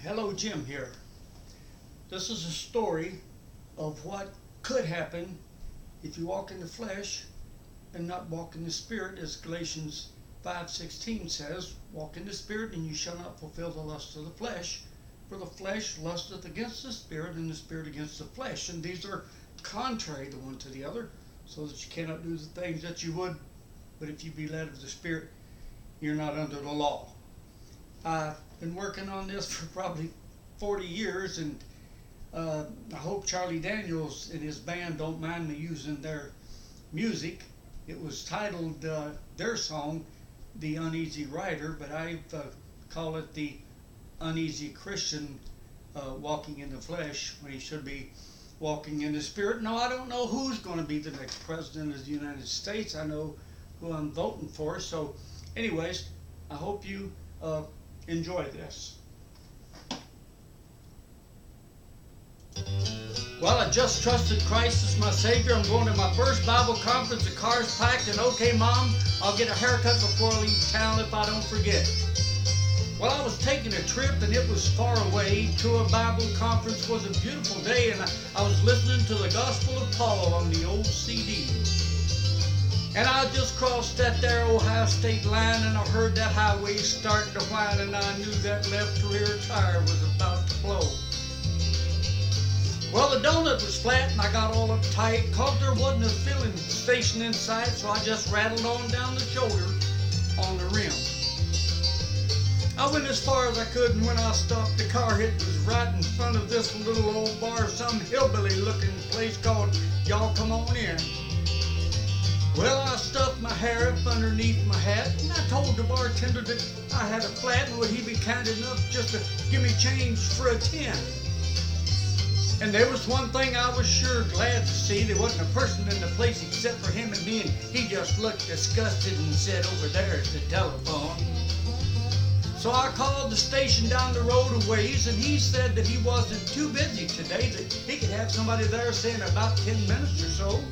Hello, Jim here. This is a story of what could happen if you walk in the flesh and not walk in the Spirit, as Galatians 5:16 says, walk in the Spirit and you shall not fulfill the lust of the flesh, for the flesh lusteth against the Spirit and the Spirit against the flesh. And these are contrary the one to the other, so that you cannot do the things that you would, but if you be led of the Spirit, you're not under the law. I've been working on this for probably 40 years, and I hope Charlie Daniels and his band don't mind me using their music. It was titled, their song, The Uneasy Rider, but I call it The Uneasy Christian Walking in the Flesh, when he should be walking in the Spirit. Now, I don't know who's going to be the next president of the United States. I know who I'm voting for. So anyways, I hope you enjoy this. Well, I just trusted Christ as my Savior. I'm going to my first Bible conference. The car's packed, and okay, Mom, I'll get a haircut before I leave town if I don't forget. Well, I was taking a trip, and it was far away to a Bible conference. It was a beautiful day, and I was listening to the Gospel of Paul on the old CD. And I just crossed that there Ohio State line, and I heard that highway starting to whine, and I knew that left rear tire was about to blow. Well, the donut was flat, and I got all uptight, cause there wasn't a filling station in sight, so I just rattled on down the shoulder on the rim. I went as far as I could, and when I stopped, the car hit was right in front of this little old bar, some hillbilly-looking place called Y'all Come On In. Well, I stuffed my hair up underneath my hat, and I told the bartender that I had a flat, and would he be kind enough just to give me change for a 10. And there was one thing I was sure glad to see. There wasn't a person in the place except for him and me, and he just looked disgusted and said, "Over there is the telephone." So I called the station down the road a ways, and he said that he wasn't too busy today, that he could have somebody there say in about 10 minutes or so.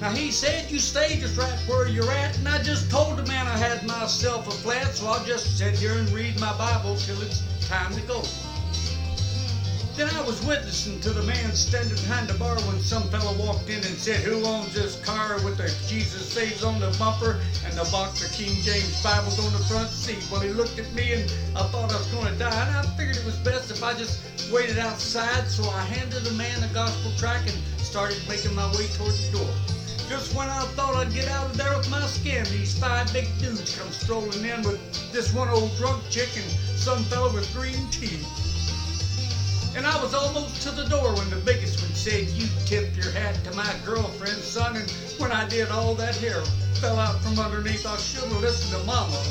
Now, he said, "You stay just right where you're at," and I just told the man I had myself a flat, so I'll just sit here and read my Bible till it's time to go. Then I was witnessing to the man standing behind the bar when some fellow walked in and said, "Who owns this car with the Jesus Saves on the bumper and the box of King James Bibles on the front seat?" Well, he looked at me, and I thought I was going to die, and I figured it was best if I just waited outside, so I handed the man a gospel tract and started making my way toward the door. Just when I thought I'd get out of there with my skin, these 5 big dudes come strolling in with this one old drunk chick and some fellow with green teeth. And I was almost to the door when the biggest one said, "You tip your hat to my girlfriend, son." And when I did, all that hair fell out from underneath. I should have listened to Mama.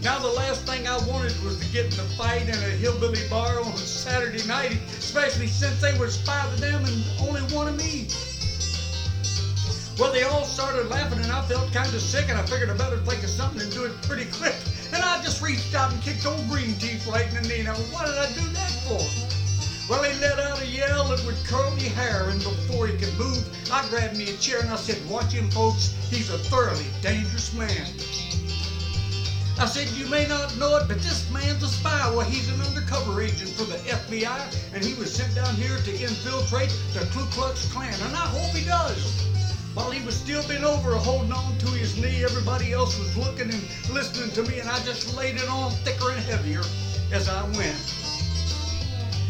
Now, the last thing I wanted was to get in a fight in a hillbilly bar on Saturday night, especially since there was 5 of them and only 1 of me. Well, they all started laughing, and I felt kind of sick, and I figured I better think of something and do it pretty quick. And I just reached out and kicked old Green Teeth right in the knee. Now, what did I do that for? Well, he let out a yell that would curl me hair, and before he could move, I grabbed me a chair and I said, "Watch him, folks. He's a thoroughly dangerous man." I said, "You may not know it, but this man's a spy." Well, he's an undercover agent for the FBI, and he was sent down here to infiltrate the Ku Klux Klan, and I hope he does. While he was still bent over, holding on to his knee, everybody else was looking and listening to me, and I just laid it on thicker and heavier as I went.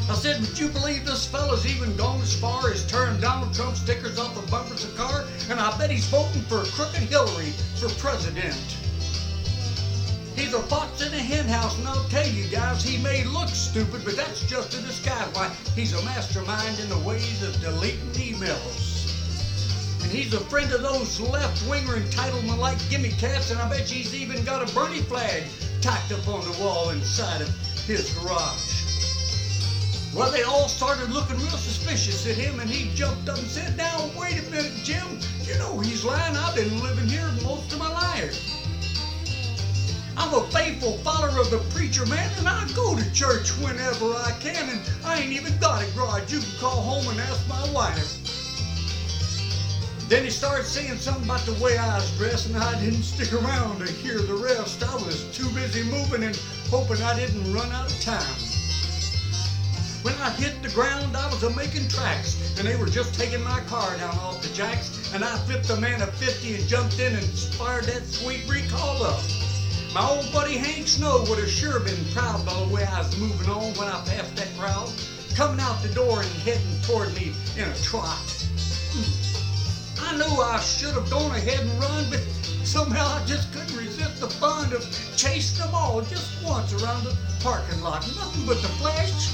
I said, "Would you believe this fella's even gone as far as tearing Donald Trump stickers off the bumpers of car? And I bet he's voting for crooked Hillary for president. He's a fox in a hen house, and I'll tell you guys, he may look stupid, but that's just a disguise. Why, he's a mastermind in the ways of deleting emails. And he's a friend of those left-winger entitlement-like gimme cats, and I bet he's even got a Bernie flag tacked up on the wall inside of his garage." Well, they all started looking real suspicious at him, and he jumped up and said, "Now, wait a minute, Jim. You know he's lying. I've been living here most of my life. I'm a faithful follower of the preacher man, and I go to church whenever I can, and I ain't even got a garage. You can call home and ask my wife." Then he started saying something about the way I was dressed, and I didn't stick around to hear the rest. I was too busy moving and hoping I didn't run out of time. When I hit the ground, I was a-making tracks, and they were just taking my car down off the jacks, and I flipped a man of 50 and jumped in and fired that sweet recall up. My old buddy Hank Snow would have sure been proud by the way I was moving on when I passed that crowd, coming out the door and heading toward me in a trot. I knew I should have gone ahead and run, but somehow I just couldn't resist the fun of chasing them all just once around the parking lot. Nothing but the flash.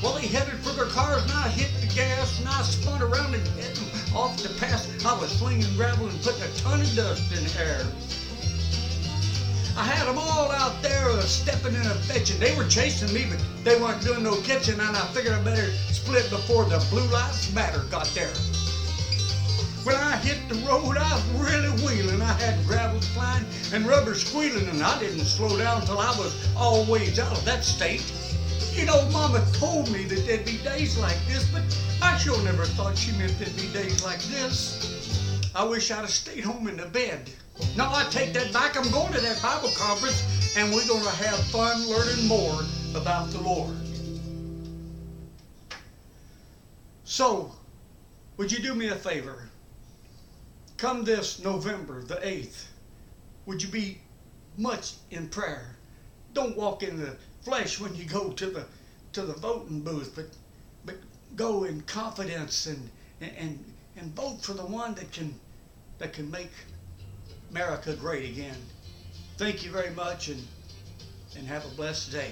Well, they headed for their cars, and I hit the gas, and I spun around and hit them off the pass. I was slinging gravel and putting a ton of dust in the air. I had them all out there stepping and fetching. They were chasing me, but they weren't doing no catching, and I figured I better split before the blue lives matter got there. When I hit the road, I was really wheeling. I had gravel flying and rubber squealing, and I didn't slow down till I was always out of that state. You know, Mama told me that there'd be days like this, but I sure never thought she meant there'd be days like this. I wish I'd have stayed home in the bed. No, I take that back. I'm going to that Bible conference, and we're going to have fun learning more about the Lord. So, would you do me a favor? Come this November the 8th, would you be much in prayer? Don't walk in the flesh when you go to the voting booth, but go in confidence and vote for the one that can make America great again. Thank you very much, and have a blessed day.